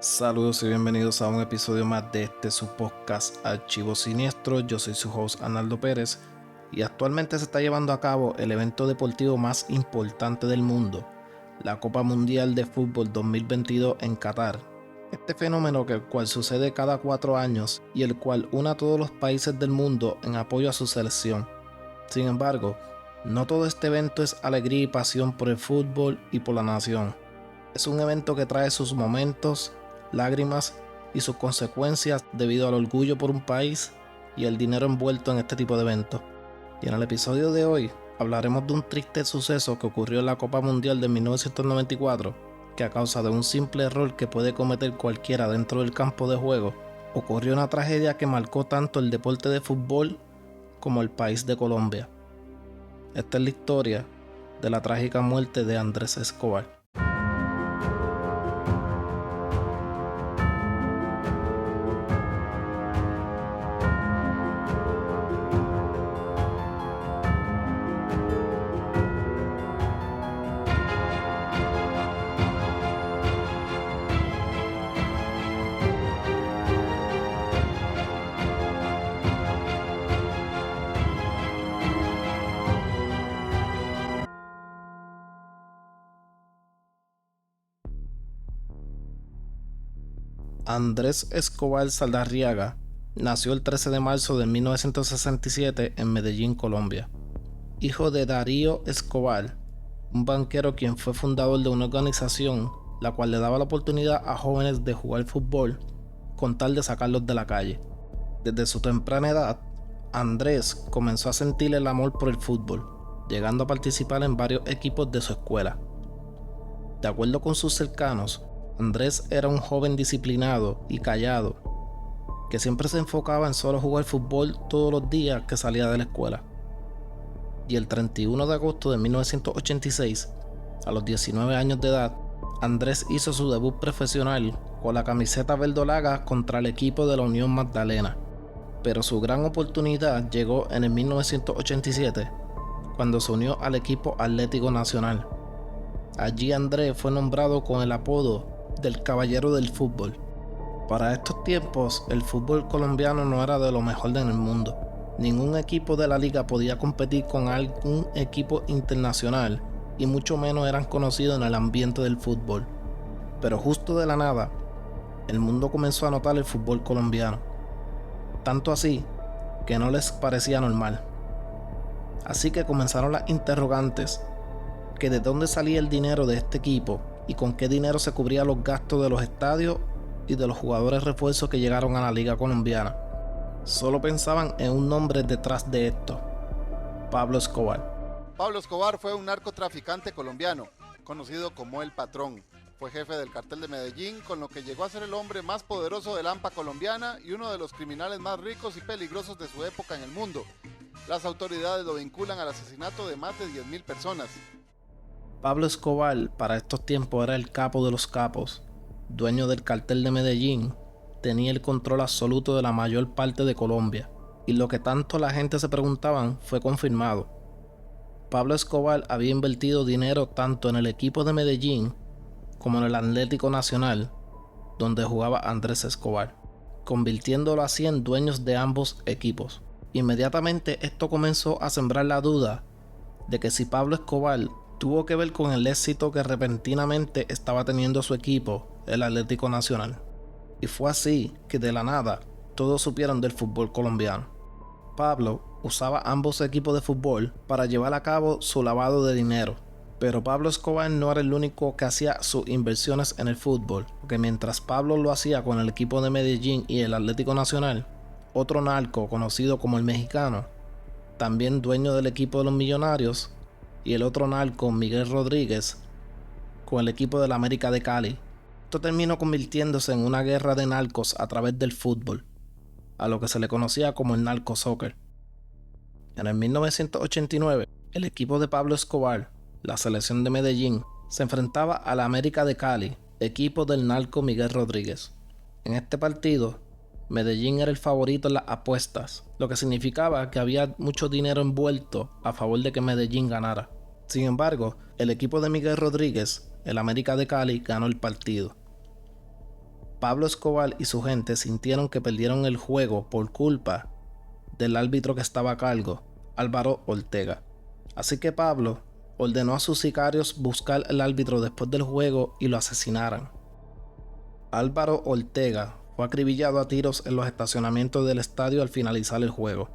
Saludos y bienvenidos a un episodio más de su podcast Archivo Siniestro. Yo soy su host Arnaldo Pérez y actualmente se está llevando a cabo el evento deportivo más importante del mundo, la Copa Mundial de Fútbol 2022 en Qatar. Este fenómeno el cual sucede cada 4 años y el cual une a todos los países del mundo en apoyo a su selección. Sin embargo, no todo este evento es alegría y pasión por el fútbol y por la nación. Es un evento que trae sus momentos, lágrimas y sus consecuencias debido al orgullo por un país y el dinero envuelto en este tipo de eventos. Y en el episodio de hoy hablaremos de un triste suceso que ocurrió en la Copa Mundial de 1994, que a causa de un simple error que puede cometer cualquiera dentro del campo de juego, ocurrió una tragedia que marcó tanto el deporte de fútbol como el país de Colombia. Esta es la historia de la trágica muerte de Andrés Escobar. Andrés Escobar Saldarriaga nació el 13 de marzo de 1967 en Medellín, Colombia. Hijo de Darío Escobar, un banquero quien fue fundador de una organización la cual le daba la oportunidad a jóvenes de jugar fútbol con tal de sacarlos de la calle. Desde su temprana edad, Andrés comenzó a sentir el amor por el fútbol, llegando a participar en varios equipos de su escuela. De acuerdo con sus cercanos, Andrés era un joven disciplinado y callado, que siempre se enfocaba en solo jugar fútbol todos los días que salía de la escuela. Y el 31 de agosto de 1986, a los 19 años de edad, Andrés hizo su debut profesional con la camiseta verdolaga contra el equipo de la Unión Magdalena. Pero su gran oportunidad llegó en el 1987, cuando se unió al equipo Atlético Nacional. Allí Andrés fue nombrado con el apodo del Caballero del Fútbol. Para estos tiempos, el fútbol colombiano no era de lo mejor en el mundo. Ningún equipo de la liga podía competir con algún equipo internacional y mucho menos eran conocidos en el ambiente del fútbol. Pero justo de la nada, el mundo comenzó a notar el fútbol colombiano. Tanto así que no les parecía normal. Así que comenzaron las interrogantes, que de dónde salía el dinero de este equipo y con qué dinero se cubrían los gastos de los estadios y de los jugadores refuerzos que llegaron a la liga colombiana. Solo pensaban en un nombre detrás de esto: Pablo Escobar. Pablo Escobar fue un narcotraficante colombiano, conocido como El Patrón. Fue jefe del cartel de Medellín, con lo que llegó a ser el hombre más poderoso de la AMPA colombiana y uno de los criminales más ricos y peligrosos de su época en el mundo. Las autoridades lo vinculan al asesinato de más de 10.000 personas. Pablo Escobar para estos tiempos era el capo de los capos, dueño del cartel de Medellín, tenía el control absoluto de la mayor parte de Colombia, y lo que tanto la gente se preguntaban fue confirmado. Pablo Escobar había invertido dinero tanto en el equipo de Medellín como en el Atlético Nacional, donde jugaba Andrés Escobar, convirtiéndolo así en dueños de ambos equipos. Inmediatamente esto comenzó a sembrar la duda de que si Pablo Escobar tuvo que ver con el éxito que repentinamente estaba teniendo su equipo, el Atlético Nacional. Y fue así que de la nada todos supieron del fútbol colombiano. Pablo usaba ambos equipos de fútbol para llevar a cabo su lavado de dinero. Pero Pablo Escobar no era el único que hacía sus inversiones en el fútbol, porque mientras Pablo lo hacía con el equipo de Medellín y el Atlético Nacional, otro narco conocido como el Mexicano, también dueño del equipo de los Millonarios, y el otro narco, Miguel Rodríguez, con el equipo del América de Cali. Esto terminó convirtiéndose en una guerra de narcos a través del fútbol, a lo que se le conocía como el narco soccer. En el 1989, el equipo de Pablo Escobar, la selección de Medellín, se enfrentaba a la América de Cali, equipo del narco Miguel Rodríguez. En este partido, Medellín era el favorito en las apuestas, lo que significaba que había mucho dinero envuelto a favor de que Medellín ganara. Sin embargo, el equipo de Miguel Rodríguez, el América de Cali, ganó el partido. Pablo Escobar y su gente sintieron que perdieron el juego por culpa del árbitro que estaba a cargo, Álvaro Ortega. Así que Pablo ordenó a sus sicarios buscar al árbitro después del juego y lo asesinaran. Álvaro Ortega fue acribillado a tiros en los estacionamientos del estadio al finalizar el juego.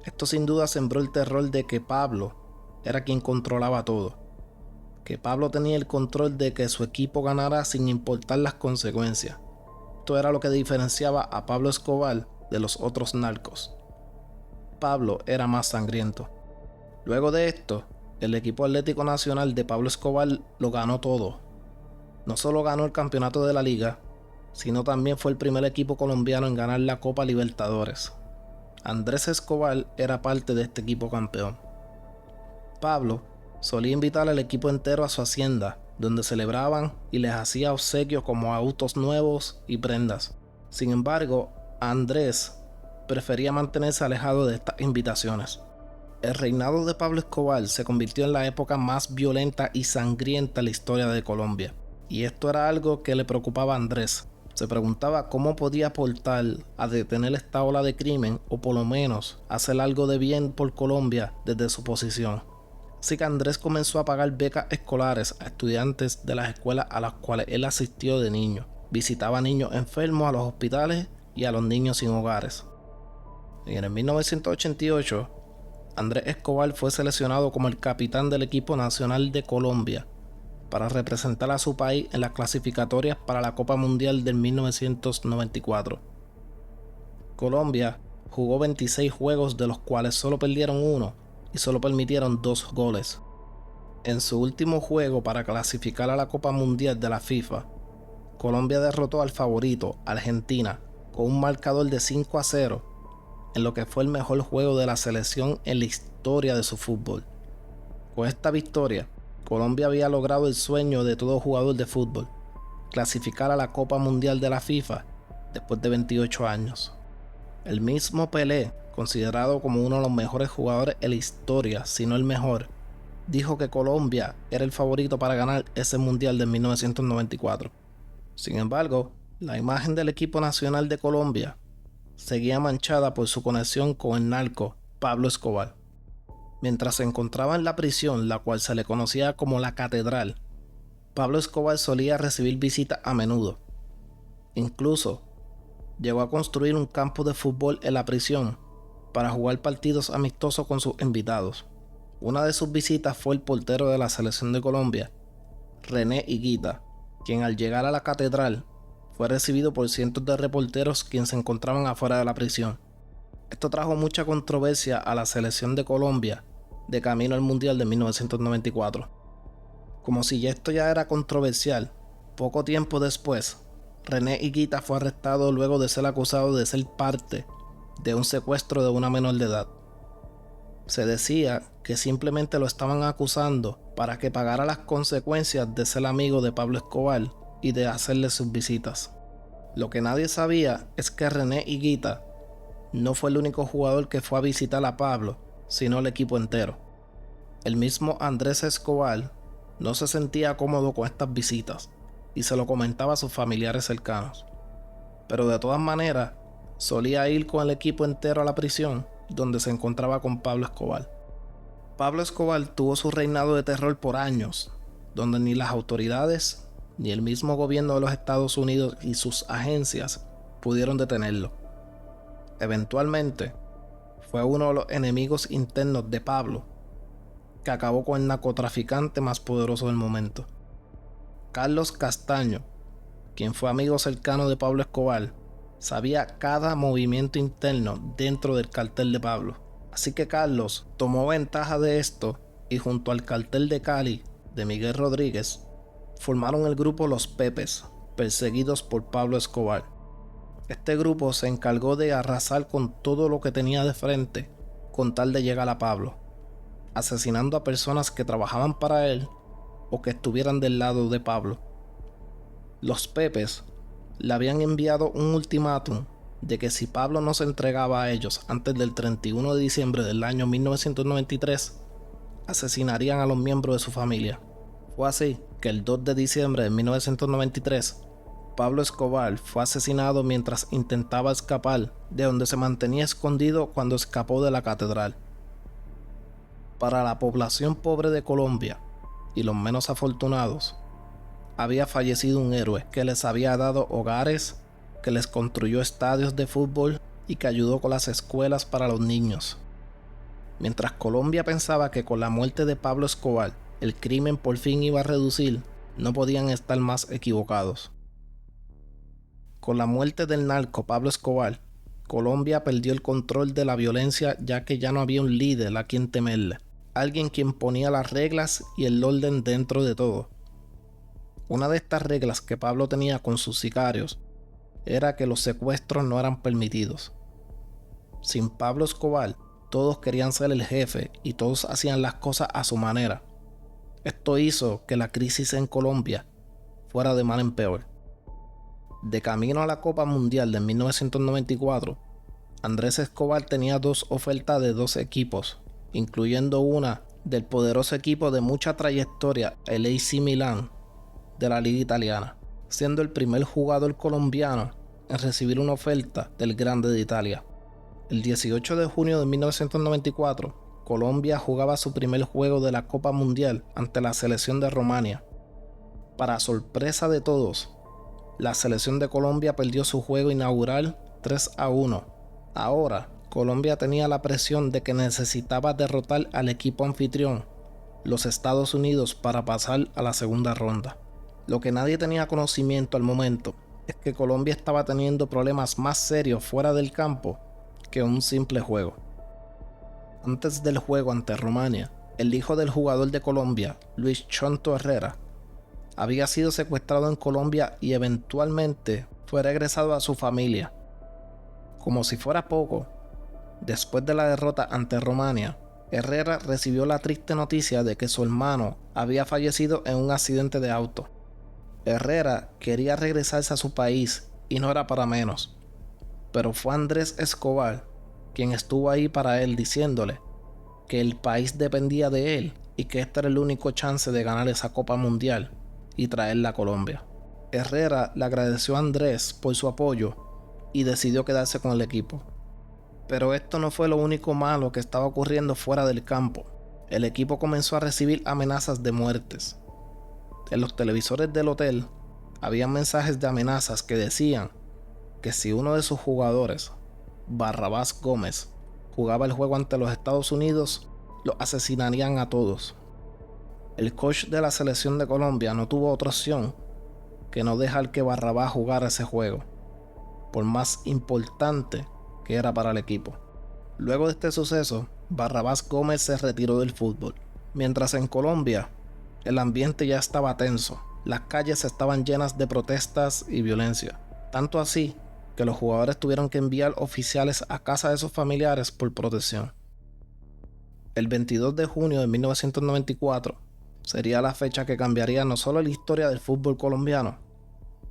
Esto sin duda sembró el terror de que Pablo era quien controlaba todo, que Pablo tenía el control de que su equipo ganara sin importar las consecuencias. Esto era lo que diferenciaba a Pablo Escobar de los otros narcos. Pablo era más sangriento. Luego de esto, el equipo atlético nacional de Pablo Escobar lo ganó todo. No solo ganó el campeonato de la liga, sino también fue el primer equipo colombiano en ganar la Copa Libertadores. Andrés Escobar era parte de este equipo campeón. Pablo solía invitar al equipo entero a su hacienda, donde celebraban y les hacía obsequios como autos nuevos y prendas. Sin embargo, Andrés prefería mantenerse alejado de estas invitaciones. El reinado de Pablo Escobar se convirtió en la época más violenta y sangrienta en la historia de Colombia, y esto era algo que le preocupaba a Andrés. Se preguntaba cómo podía aportar a detener esta ola de crimen o por lo menos hacer algo de bien por Colombia desde su posición. Así que Andrés comenzó a pagar becas escolares a estudiantes de las escuelas a las cuales él asistió de niño. Visitaba a niños enfermos a los hospitales y a los niños sin hogares. Y en el 1988, Andrés Escobar fue seleccionado como el capitán del equipo nacional de Colombia para representar a su país en las clasificatorias para la Copa Mundial del 1994. Colombia jugó 26 juegos, de los cuales solo perdieron uno y solo permitieron 2 goles. En su último juego para clasificar a la Copa Mundial de la FIFA, Colombia derrotó al favorito, Argentina, con un marcador de 5-0, en lo que fue el mejor juego de la selección en la historia de su fútbol. Con esta victoria, Colombia había logrado el sueño de todo jugador de fútbol: clasificar a la Copa Mundial de la FIFA después de 28 años. El mismo Pelé, considerado como uno de los mejores jugadores en la historia, si no el mejor, dijo que Colombia era el favorito para ganar ese Mundial de 1994. Sin embargo, la imagen del equipo nacional de Colombia seguía manchada por su conexión con el narco Pablo Escobar. Mientras se encontraba en la prisión, la cual se le conocía como la Catedral, Pablo Escobar solía recibir visitas a menudo. Incluso llegó a construir un campo de fútbol en la prisión para jugar partidos amistosos con sus invitados. Una de sus visitas fue el portero de la selección de Colombia, René Higuita, quien al llegar a la Catedral fue recibido por cientos de reporteros quienes se encontraban afuera de la prisión. Esto trajo mucha controversia a la selección de Colombia de camino al Mundial de 1994. Como si esto ya era controversial, poco tiempo después, René Higuita fue arrestado luego de ser acusado de ser parte de un secuestro de una menor de edad. Se decía que simplemente lo estaban acusando para que pagara las consecuencias de ser amigo de Pablo Escobar y de hacerle sus visitas. Lo que nadie sabía es que René Higuita no fue el único jugador que fue a visitar a Pablo, sino el equipo entero. El mismo Andrés Escobar no se sentía cómodo con estas visitas y se lo comentaba a sus familiares cercanos. Pero de todas maneras, solía ir con el equipo entero a la prisión, donde se encontraba con Pablo Escobar. Pablo Escobar tuvo su reinado de terror por años, donde ni las autoridades ni el mismo gobierno de los Estados Unidos y sus agencias pudieron detenerlo. Eventualmente, fue uno de los enemigos internos de Pablo, que acabó con el narcotraficante más poderoso del momento. Carlos Castaño, quien fue amigo cercano de Pablo Escobar, sabía cada movimiento interno dentro del cartel de Pablo. Así que Carlos tomó ventaja de esto y junto al cartel de Cali de Miguel Rodríguez, formaron el grupo Los Pepes, perseguidos por Pablo Escobar. Este grupo se encargó de arrasar con todo lo que tenía de frente con tal de llegar a Pablo, asesinando a personas que trabajaban para él o que estuvieran del lado de Pablo. Los Pepes le habían enviado un ultimátum de que si Pablo no se entregaba a ellos antes del 31 de diciembre del año 1993, asesinarían a los miembros de su familia. Fue así que el 2 de diciembre de 1993, Pablo Escobar fue asesinado mientras intentaba escapar de donde se mantenía escondido cuando escapó de la catedral. Para la población pobre de Colombia y los menos afortunados, había fallecido un héroe que les había dado hogares, que les construyó estadios de fútbol y que ayudó con las escuelas para los niños. Mientras Colombia pensaba que con la muerte de Pablo Escobar el crimen por fin iba a reducir, no podían estar más equivocados. Con la muerte del narco Pablo Escobar, Colombia perdió el control de la violencia, ya que ya no había un líder a quien temerle, alguien quien ponía las reglas y el orden dentro de todo. Una de estas reglas que Pablo tenía con sus sicarios era que los secuestros no eran permitidos. Sin Pablo Escobar, todos querían ser el jefe y todos hacían las cosas a su manera. Esto hizo que la crisis en Colombia fuera de mal en peor. De camino a la Copa Mundial de 1994, Andrés Escobar tenía 2 ofertas de 2 equipos, incluyendo una del poderoso equipo de mucha trayectoria, el AC Milan, de la Liga Italiana, siendo el primer jugador colombiano en recibir una oferta del Grande de Italia. El 18 de junio de 1994, Colombia jugaba su primer juego de la Copa Mundial ante la selección de Rumania. Para sorpresa de todos, la selección de Colombia perdió su juego inaugural 3-1. Ahora, Colombia tenía la presión de que necesitaba derrotar al equipo anfitrión, los Estados Unidos, para pasar a la segunda ronda. Lo que nadie tenía conocimiento al momento es que Colombia estaba teniendo problemas más serios fuera del campo que un simple juego. Antes del juego ante Rumania, el hijo del jugador de Colombia, Luis Chonto Herrera, había sido secuestrado en Colombia y eventualmente fue regresado a su familia. Como si fuera poco, después de la derrota ante Rumania, Herrera recibió la triste noticia de que su hermano había fallecido en un accidente de auto. Herrera quería regresarse a su país y no era para menos, pero fue Andrés Escobar quien estuvo ahí para él, diciéndole que el país dependía de él y que este era el único chance de ganar esa Copa Mundial y traerla a Colombia. Herrera le agradeció a Andrés por su apoyo y decidió quedarse con el equipo. Pero esto no fue lo único malo que estaba ocurriendo fuera del campo. El equipo comenzó a recibir amenazas de muertes. En los televisores del hotel había mensajes de amenazas que decían que si uno de sus jugadores, Barrabás Gómez, jugaba el juego ante los Estados Unidos, los asesinarían a todos. El coach de la selección de Colombia no tuvo otra opción que no dejar que Barrabás jugara ese juego, por más importante que era para el equipo. Luego de este suceso, Barrabás Gómez se retiró del fútbol. Mientras en Colombia, el ambiente ya estaba tenso. Las calles estaban llenas de protestas y violencia. Tanto así que los jugadores tuvieron que enviar oficiales a casa de sus familiares por protección. El 22 de junio de 1994 sería la fecha que cambiaría no solo la historia del fútbol colombiano,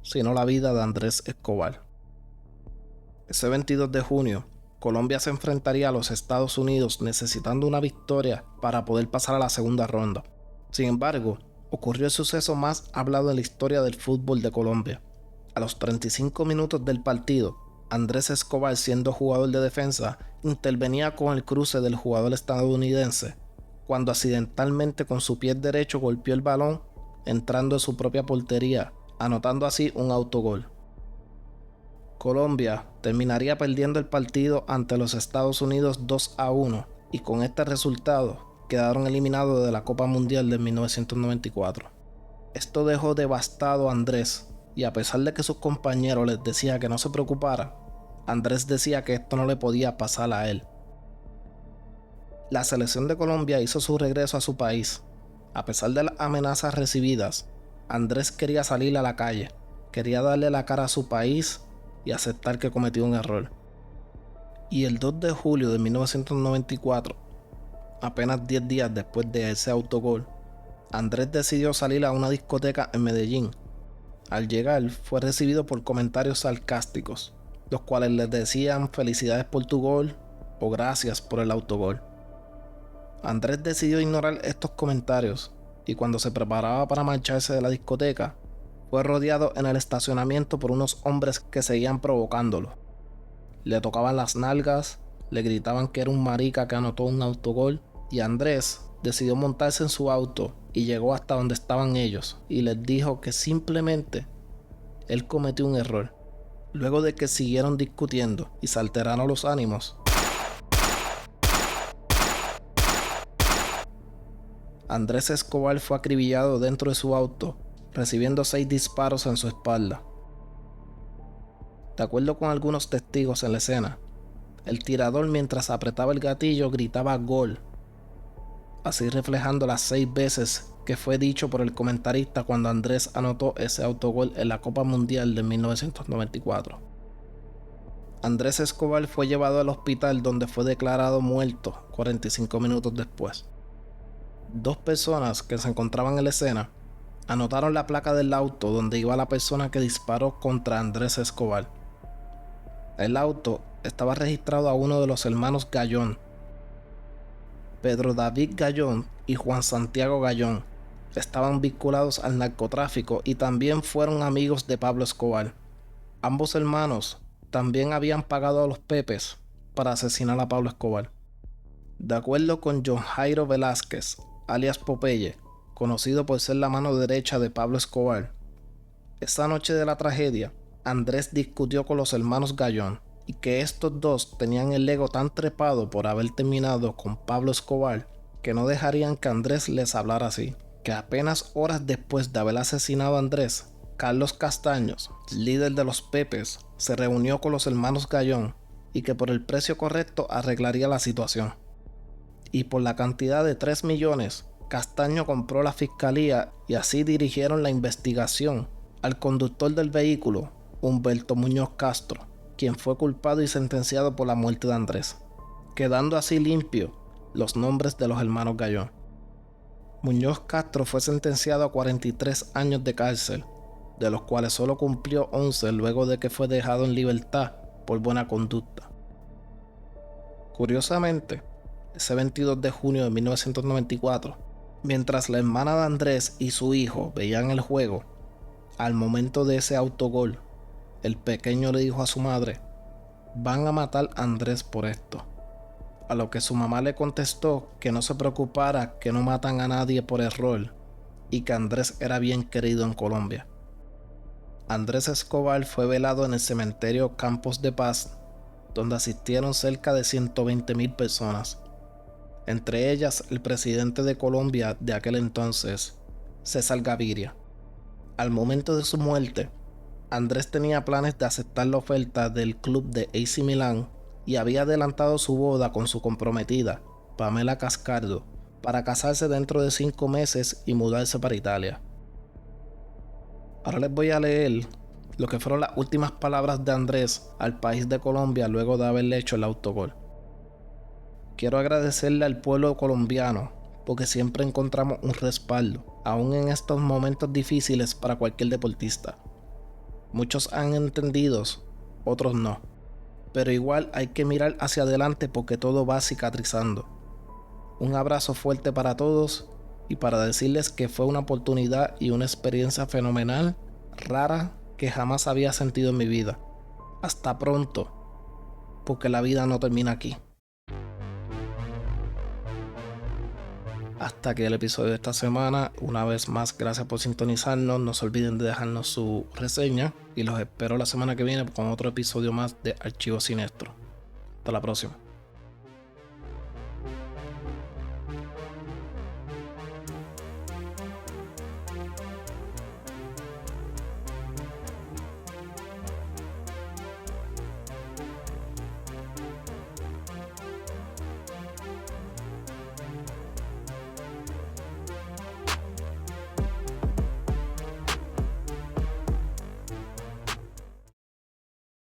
sino la vida de Andrés Escobar. Ese 22 de junio, Colombia se enfrentaría a los Estados Unidos necesitando una victoria para poder pasar a la segunda ronda. Sin embargo, ocurrió el suceso más hablado en la historia del fútbol de Colombia. A los 35 minutos del partido, Andrés Escobar, siendo jugador de defensa, intervenía con el cruce del jugador estadounidense, cuando accidentalmente con su pie derecho golpeó el balón, entrando en su propia portería, anotando así un autogol. Colombia terminaría perdiendo el partido ante los Estados Unidos 2-1, y con este resultado quedaron eliminados de la Copa Mundial de 1994. Esto dejó devastado a Andrés, y a pesar de que sus compañeros les decían que no se preocupara, Andrés decía que esto no le podía pasar a él. La selección de Colombia hizo su regreso a su país. A pesar de las amenazas recibidas, Andrés quería salir a la calle, quería darle la cara a su país y aceptar que cometió un error. Y el 2 de julio de 1994, apenas 10 días después de ese autogol, Andrés decidió salir a una discoteca en Medellín. Al llegar, fue recibido por comentarios sarcásticos, los cuales les decían felicidades por tu gol o gracias por el autogol. Andrés decidió ignorar estos comentarios y cuando se preparaba para marcharse de la discoteca, fue rodeado en el estacionamiento por unos hombres que seguían provocándolo. Le tocaban las nalgas, le gritaban que era un marica que anotó un autogol, y Andrés decidió montarse en su auto y llegó hasta donde estaban ellos y les dijo que simplemente él cometió un error. Luego de que siguieron discutiendo y se alteraron los ánimos, Andrés Escobar fue acribillado dentro de su auto, recibiendo 6 disparos en su espalda. De acuerdo con algunos testigos en la escena, el tirador, mientras apretaba el gatillo, gritaba "gol", así reflejando las 6 veces que fue dicho por el comentarista cuando Andrés anotó ese autogol en la Copa Mundial de 1994. Andrés Escobar fue llevado al hospital, donde fue declarado muerto 45 minutos después. 2 personas que se encontraban en la escena anotaron la placa del auto donde iba la persona que disparó contra Andrés Escobar. El auto estaba registrado a uno de los hermanos Gallón, Pedro David Gallón y Juan Santiago Gallón. Estaban vinculados al narcotráfico y también fueron amigos de Pablo Escobar. Ambos hermanos también habían pagado a los Pepes para asesinar a Pablo Escobar. De acuerdo con John Jairo Velázquez, alias Popeye, conocido por ser la mano derecha de Pablo Escobar, esa noche de la tragedia, Andrés discutió con los hermanos Gallón y que estos dos tenían el ego tan trepado por haber terminado con Pablo Escobar que no dejarían que Andrés les hablara así. Que apenas horas después de haber asesinado a Andrés, Carlos Castaños, líder de los Pepes, se reunió con los hermanos Gallón y que por el precio correcto arreglaría la situación. Y por la cantidad de 3 millones, Castaño compró la fiscalía y así dirigieron la investigación al conductor del vehículo, Humberto Muñoz Castro, quien fue culpado y sentenciado por la muerte de Andrés, quedando así limpio los nombres de los hermanos Gallón. Muñoz Castro fue sentenciado a 43 años de cárcel, de los cuales solo cumplió 11 luego de que fue dejado en libertad por buena conducta. Curiosamente, ese 22 de junio de 1994, mientras la hermana de Andrés y su hijo veían el juego, al momento de ese autogol, el pequeño le dijo a su madre: "Van a matar a Andrés por esto". A lo que su mamá le contestó que no se preocupara, que no matan a nadie por error y que Andrés era bien querido en Colombia. Andrés Escobar fue velado en el cementerio Campos de Paz, donde asistieron cerca de 120,000 personas, entre ellas el presidente de Colombia de aquel entonces, César Gaviria. Al momento de su muerte, Andrés tenía planes de aceptar la oferta del club de AC Milán y había adelantado su boda con su comprometida, Pamela Cascardo, para casarse dentro de 5 meses y mudarse para Italia. Ahora les voy a leer lo que fueron las últimas palabras de Andrés al país de Colombia luego de haberle hecho el autogol. Quiero agradecerle al pueblo colombiano porque siempre encontramos un respaldo, aún en estos momentos difíciles para cualquier deportista. Muchos han entendido, otros no. Pero igual hay que mirar hacia adelante porque todo va cicatrizando. Un abrazo fuerte para todos y para decirles que fue una oportunidad y una experiencia fenomenal, rara, que jamás había sentido en mi vida. Hasta pronto, porque la vida no termina aquí. Hasta aquí el episodio de esta semana. Una vez más, gracias por sintonizarnos. No se olviden de dejarnos su reseña y los espero la semana que viene con otro episodio más de Archivo Siniestro. Hasta la próxima.